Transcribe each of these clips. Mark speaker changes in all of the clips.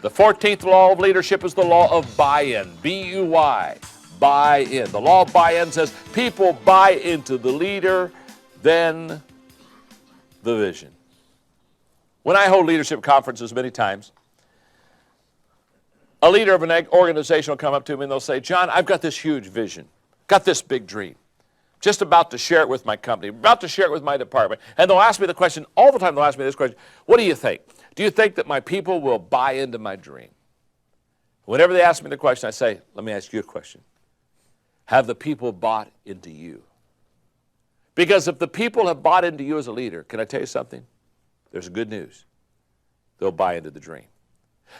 Speaker 1: The 14th law of leadership is the law of buy-in, B-U-Y, buy-in. The law of buy-in says people buy into the leader, then the vision. When I hold leadership conferences many times, a leader of an organization will come up to me and they'll say, John, I've got this huge vision, got this big dream. Just about to share it with my company, about to share it with my department. And they'll ask me the question, all the time they'll ask me this question, what do you think? Do you think that my people will buy into my dream? Whenever they ask me the question, I say, let me ask you a question. Have the people bought into you? Because if the people have bought into you as a leader, can I tell you something? There's good news. They'll buy into the dream.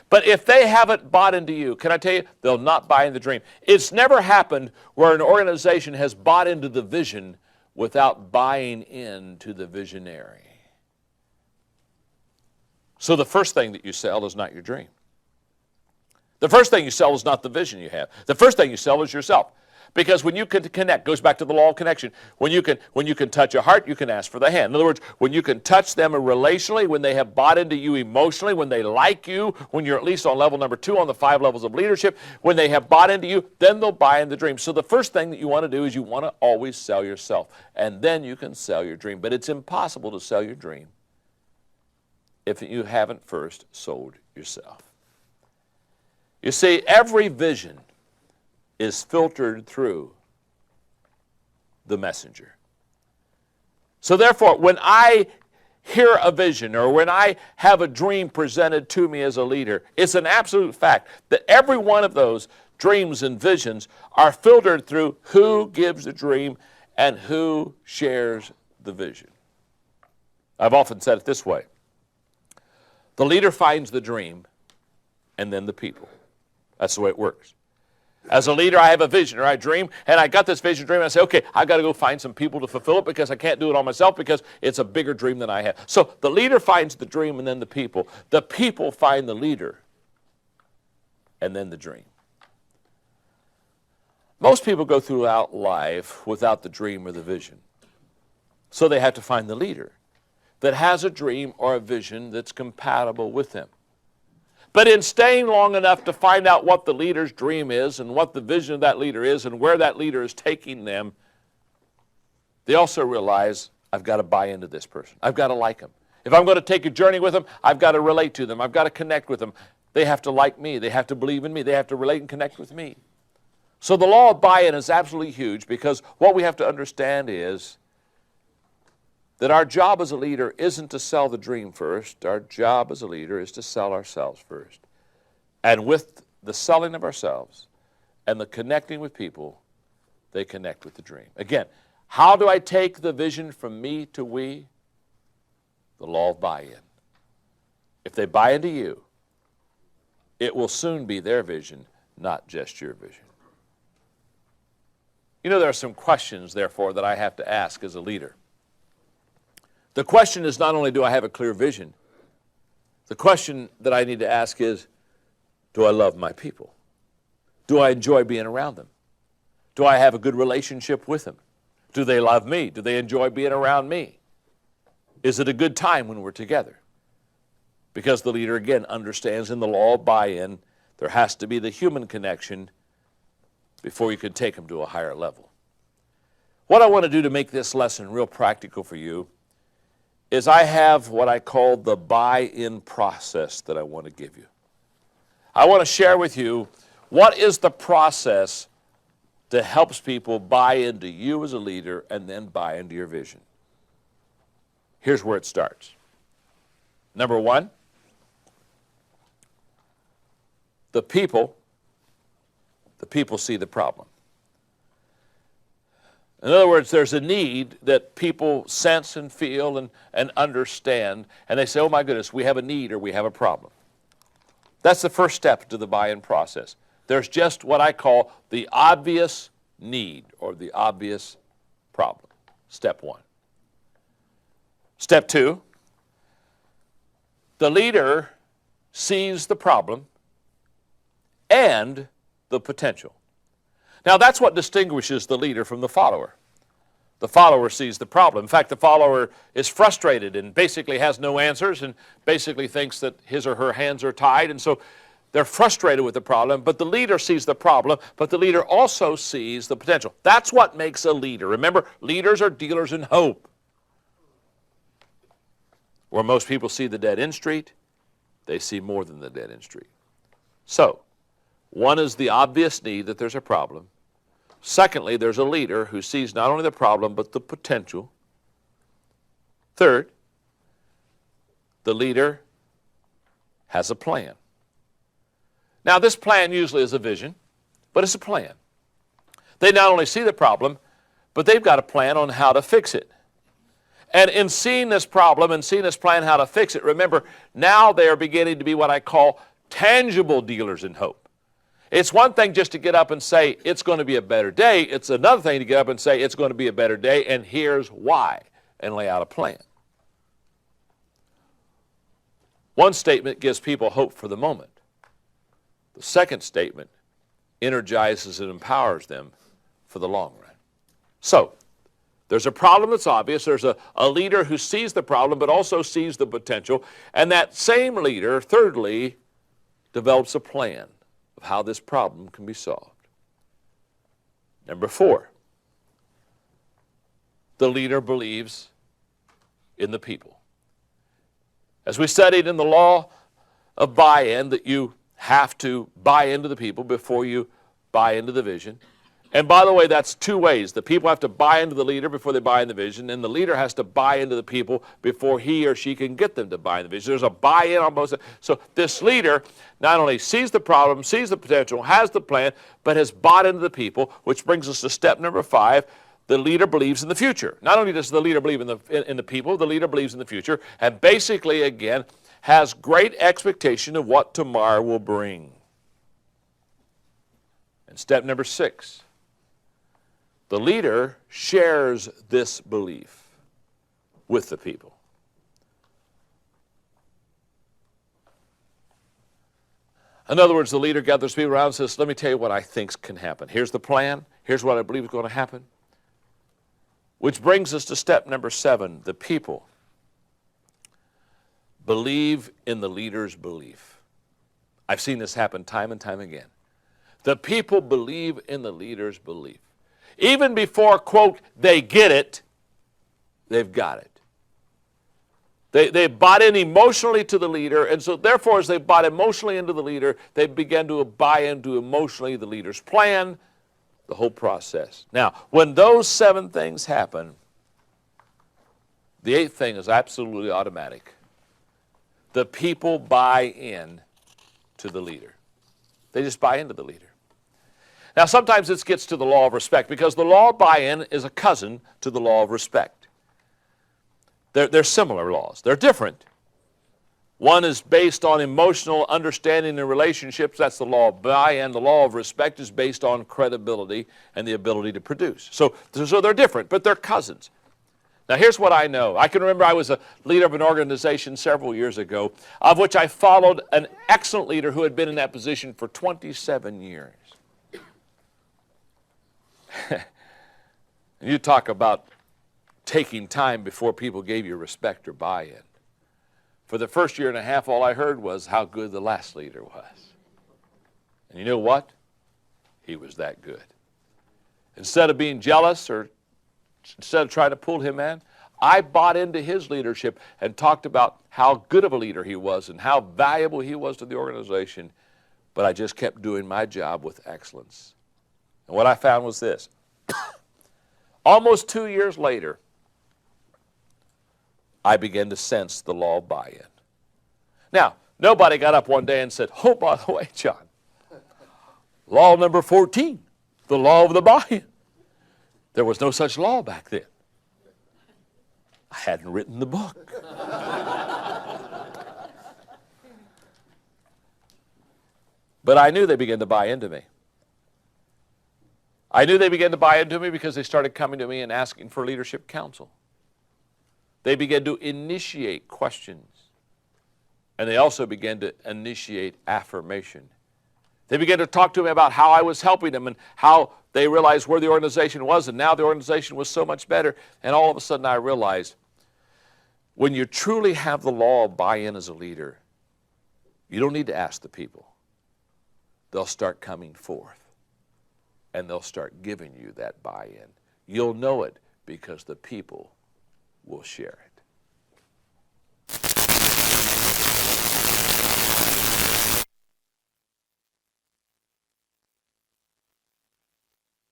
Speaker 1: But if they haven't bought into you, can I tell you, they'll not buy into the dream. It's never happened where an organization has bought into the vision without buying into the visionary. So the first thing that you sell is not your dream. The first thing you sell is not the vision you have. The first thing you sell is yourself. Because when you can connect, goes back to the law of connection. When you can touch a heart, you can ask for the hand. In other words, when you can touch them relationally, when they have bought into you emotionally, when they like you, when you're at least on level number 2 on the 5 levels of leadership, when they have bought into you, then they'll buy into the dream. So the first thing that you want to do is you want to always sell yourself. And then you can sell your dream. But it's impossible to sell your dream if you haven't first sold yourself. You see, every vision is filtered through the messenger. So therefore, when I hear a vision or when I have a dream presented to me as a leader, it's an absolute fact that every one of those dreams and visions are filtered through who gives the dream and who shares the vision. I've often said it this way. The leader finds the dream and then the people. That's the way it works. As a leader, I have a vision or I dream, and I got this vision dream, and I say, okay, I've got to go find some people to fulfill it because I can't do it all myself because it's a bigger dream than I have. So the leader finds the dream and then the people. The people find the leader and then the dream. Most people go throughout life without the dream or the vision. So they have to find the leader that has a dream or a vision that's compatible with them. But in staying long enough to find out what the leader's dream is and what the vision of that leader is and where that leader is taking them, they also realize, I've got to buy into this person. I've got to like them. If I'm going to take a journey with them, I've got to relate to them. I've got to connect with them. They have to like me. They have to believe in me. They have to relate and connect with me. So the law of buy-in is absolutely huge because what we have to understand is that our job as a leader isn't to sell the dream first. Our job as a leader is to sell ourselves first. And with the selling of ourselves and the connecting with people, they connect with the dream. Again, how do I take the vision from me to we? The law of buy-in. If they buy into you, it will soon be their vision, not just your vision. You know, there are some questions, therefore, that I have to ask as a leader. The question is not only do I have a clear vision, the question that I need to ask is, do I love my people? Do I enjoy being around them? Do I have a good relationship with them? Do they love me? Do they enjoy being around me? Is it a good time when we're together? Because the leader, again, understands in the law of buy-in, there has to be the human connection before you can take them to a higher level. What I want to do to make this lesson real practical for you is I have what I call the buy-in process that I want to give you. I want to share with you what is the process that helps people buy into you as a leader and then buy into your vision. Here's where it starts. Number one, the people see the problem. In other words, there's a need that people sense and feel and understand, and they say, oh my goodness, we have a need or we have a problem. That's the first step to the buy-in process. There's just what I call the obvious need or the obvious problem. Step one. Step two, the leader sees the problem and the potential. Now, that's what distinguishes the leader from the follower. The follower sees the problem. In fact, the follower is frustrated and basically has no answers and basically thinks that his or her hands are tied. And so They're frustrated with the problem, but the leader sees the problem, but the leader also sees the potential. That's what makes a leader. Remember, leaders are dealers in hope. Where most people see the dead-end street, they see more than the dead-end street. So, one is the obvious need that there's a problem. Secondly, there's a leader who sees not only the problem, but the potential. Third, the leader has a plan. Now, this plan usually is a vision, but it's a plan. They not only see the problem, but they've got a plan on how to fix it. And in seeing this problem and seeing this plan how to fix it, remember, now they are beginning to be what I call tangible dealers in hope. It's one thing just to get up and say, it's going to be a better day. It's another thing to get up and say, it's going to be a better day, and here's why, and lay out a plan. One statement gives people hope for the moment. The second statement energizes and empowers them for the long run. So, there's a problem that's obvious. There's a leader who sees the problem but also sees the potential. And that same leader, thirdly, develops a plan of how this problem can be solved. Number 4, the leader believes in the people. As we studied in the law of buy-in, that you have to buy into the people before you buy into the vision. And by the way, that's two ways. The people have to buy into the leader before they buy into the vision, and the leader has to buy into the people before he or she can get them to buy into the vision. There's a buy-in on both sides. So this leader not only sees the problem, sees the potential, has the plan, but has bought into the people, which brings us to step number 5. The leader believes in the future. Not only does the leader believe in the people, the leader believes in the future, and basically, again, has great expectation of what tomorrow will bring. And step number 6. The leader shares this belief with the people. In other words, the leader gathers people around and says, let me tell you what I think can happen. Here's the plan. Here's what I believe is going to happen. Which brings us to step number 7. The people believe in the leader's belief. I've seen this happen time and time again. The people believe in the leader's belief. Even before, quote, they get it, they've got it. They bought in emotionally to the leader, and so therefore as they bought emotionally into the leader, they began to buy into emotionally the leader's plan, the whole process. Now, when those 7 things happen, the 8th thing is absolutely automatic. The people buy in to the leader. They just buy into the leader. Now, sometimes this gets to the law of respect, because the law of buy-in is a cousin to the law of respect. They're similar laws. They're different. One is based on emotional understanding and relationships. That's the law of buy-in. The law of respect is based on credibility and the ability to produce. So they're different, but they're cousins. Now, here's what I know. I can remember I was a leader of an organization several years ago, of which I followed an excellent leader who had been in that position for 27 years. You talk about taking time before people gave you respect or buy-in. For the first year and a half, all I heard was how good the last leader was. And you know what? He was that good. Instead of being jealous or instead of trying to pull him in, I bought into his leadership and talked about how good of a leader he was and how valuable he was to the organization, but I just kept doing my job with excellence. And what I found was this. Almost 2 years later, I began to sense the law of buy-in. Now, nobody got up one day and said, oh, by the way, John, law number 14, the law of the buy-in. There was no such law back then. I hadn't written the book. But I knew they began to buy into me. I knew they began to buy into me because they started coming to me and asking for leadership counsel. They began to initiate questions. And they also began to initiate affirmation. They began to talk to me about how I was helping them and how they realized where the organization was, and now the organization was so much better. And all of a sudden I realized, when you truly have the law of buy-in as a leader, you don't need to ask the people. they'll start coming forth and they'll start giving you that buy-in. You'll know it because the people will share it.